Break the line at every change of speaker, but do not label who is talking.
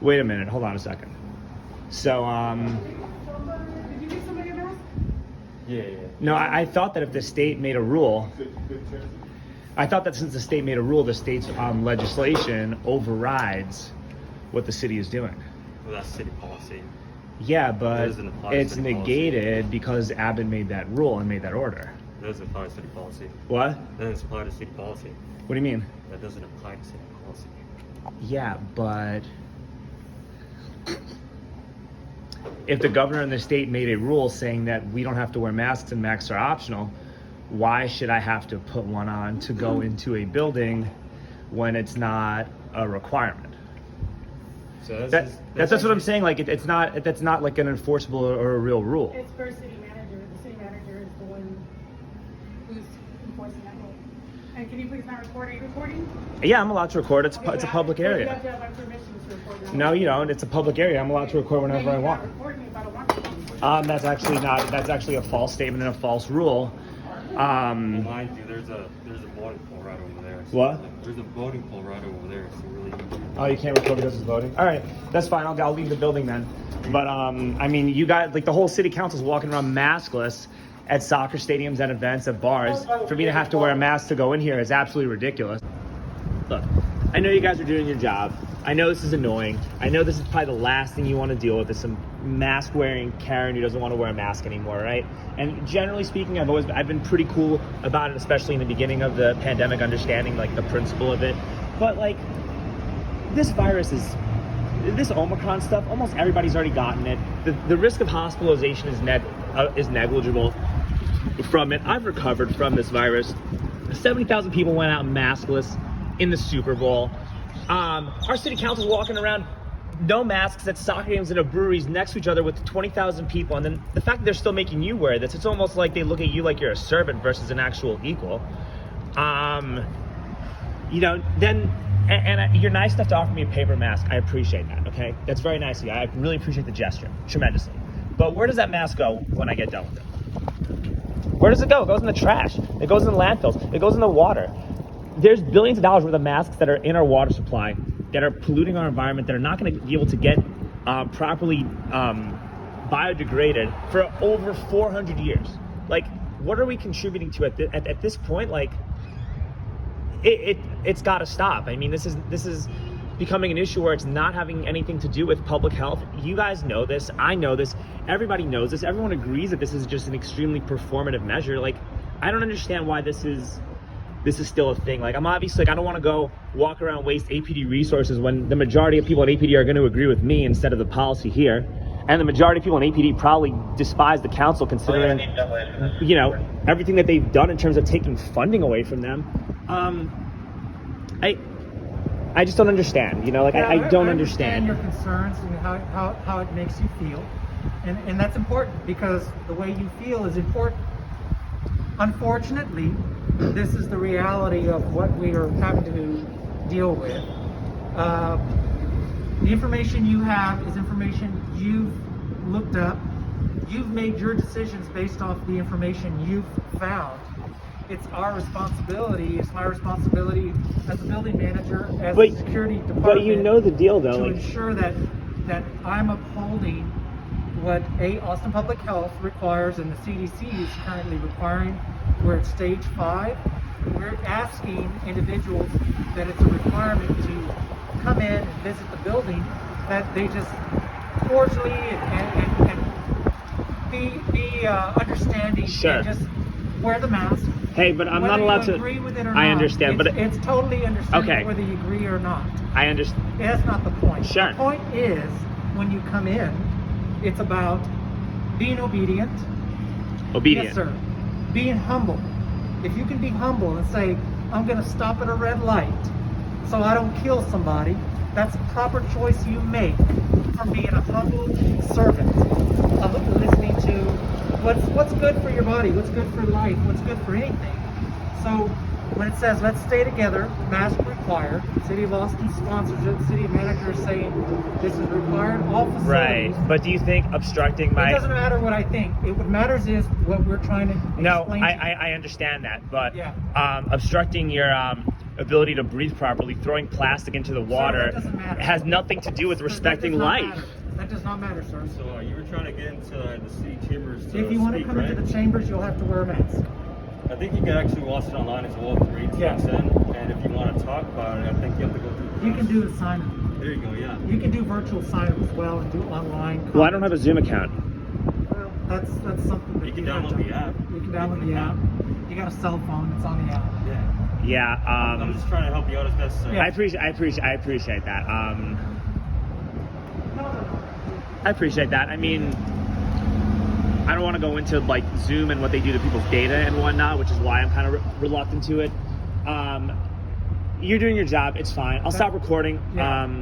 Wait a minute. Hold on a second. So,
Did you give somebody a mask?
Yeah.
no, I thought that if the state made a rule, I thought that since the state made a rule, the state's legislation overrides what the city is doing.
Well, that's city policy.
Yeah, but
doesn't apply to
it's
city policy.
negated because Abbott made that rule and made that order.
That doesn't apply to city policy.
What?
That doesn't apply to city policy.
What do you mean?
That doesn't apply to city policy.
Yeah, but if the governor and the state made a rule saying that we don't have to wear masks and masks are optional, why should I have to put one on to go into a building when it's not a requirement?
So
That's what I'm saying. Like it's not that's not like an enforceable or a real rule.
It's for city manager. The city manager is the one who's enforcing that rule. And can you please not record? Are you recording?
Yeah, I'm allowed to record. It's a public
You
area.
have to have my permission to record. now.
No, you don't. It's a public area. I'm allowed to record whenever I want.
Record me if I don't want to.
That's actually not. That's actually a false statement and a false rule.
Mind you, there's a voting poll right over there. So
What?
There's a voting poll right over there. So really.
Oh, you can't record because it's voting. All right, that's fine. I'll leave the building then. But I mean, you guys, like the whole city council's walking around maskless at soccer stadiums, at events, at bars. For me to have to wear a mask to go in here is absolutely ridiculous. Look, I know you guys are doing your job. I know this is annoying. I know this is probably the last thing you want to deal with is some mask-wearing Karen who doesn't want to wear a mask anymore, right? And generally speaking, I've been pretty cool about it, especially in the beginning of the pandemic, understanding like the principle of it. But like, this Omicron stuff, almost everybody's already gotten it. The risk of hospitalization is negligible from it. I've recovered from this virus. 70,000 people went out maskless in the Super Bowl. Our city council's walking around no masks at soccer games and at breweries next to each other with 20,000 people. And then the fact that they're still making you wear this, it's almost like they look at you like you're a servant versus an actual equal. You're nice enough to offer me a paper mask. I appreciate that, okay? That's very nice of you. I really appreciate the gesture, tremendously. But where does that mask go when I get done with it? Where does it go? It goes in the trash. It goes in the landfills. It goes in the water. There's billions of dollars worth of masks that are in our water supply that are polluting our environment, that are not going to be able to get properly biodegraded for over 400 years. Like, what are we contributing to at this point? Like, it's got to stop. I mean, this is becoming an issue where it's not having anything to do with public health. You guys know this. I know this. Everybody knows this. Everyone agrees that this is just an extremely performative measure. Like, I don't understand why this is still a thing. Like, I'm obviously, like, I don't want to go walk around waste APD resources when the majority of people at APD are going to agree with me instead of the policy here. And the majority of people in APD probably despise the council considering, everything that they've done in terms of taking funding away from them. I just don't understand, I don't understand.
Your concerns and how it makes you feel. And that's important because the way you feel is important. Unfortunately, this is the reality of what we are having to deal with. The information you have is information you've looked up. You've made your decisions based off the information you've found. It's our responsibility. It's my responsibility as a building manager, as a security department.
But you know the deal, though.
To ensure that I'm upholding what Austin Public Health requires and the CDC is currently requiring. We're at stage 5. We're asking individuals that it's a requirement to come in and visit the building, that they just cordially and be understanding.
Sure.
And just wear the mask.
Hey, but I'm not allowed to.
Agree with it or
I
not,
understand, but
it's totally understandable
okay.
whether you agree or not.
I understand.
That's not the point.
Sure.
The point is, when you come in, it's about being obedient.
Obedient.
Yes, sir. Being humble. If you can be humble and say, I'm going to stop at a red light so I don't kill somebody, that's a proper choice you make from being a humble servant of listening to what's good for your body, what's good for life, what's good for anything. So when it says, let's stay together, mask required, City of Austin sponsors it, city manager is saying this is required, all facilities.
Right, but do you think obstructing my...
It doesn't matter what I think. What matters is what we're trying to explain.
No, I understand that, but
Yeah.
obstructing your ability to breathe properly, throwing plastic into the water.
That doesn't matter.
It has nothing to do with respecting
That does not
life.
matter. That does not matter, sir.
So you were trying to get into the city chambers to
If you want to
speak,
come
right?
into the chambers, you'll have to wear a mask.
I think you can actually watch it online as well. Great
Yeah.
in, and if you want to talk about it, I think you have to go through.
You can do a sign-up.
There you go. Yeah.
You can do virtual sign-up as well and do online.
Well, I don't have a Zoom account.
Well, that's something that
You can
have
download
to-
the app.
You can download the app. You got a cell phone. It's on the app.
Yeah.
Yeah.
I'm just trying to help you out as best.
I appreciate that. I appreciate that. I mean, I don't want to go into like Zoom and what they do to people's data and whatnot, which is why I'm kind of reluctant to it. You're doing your job. It's fine. I'll stop recording.
Yeah.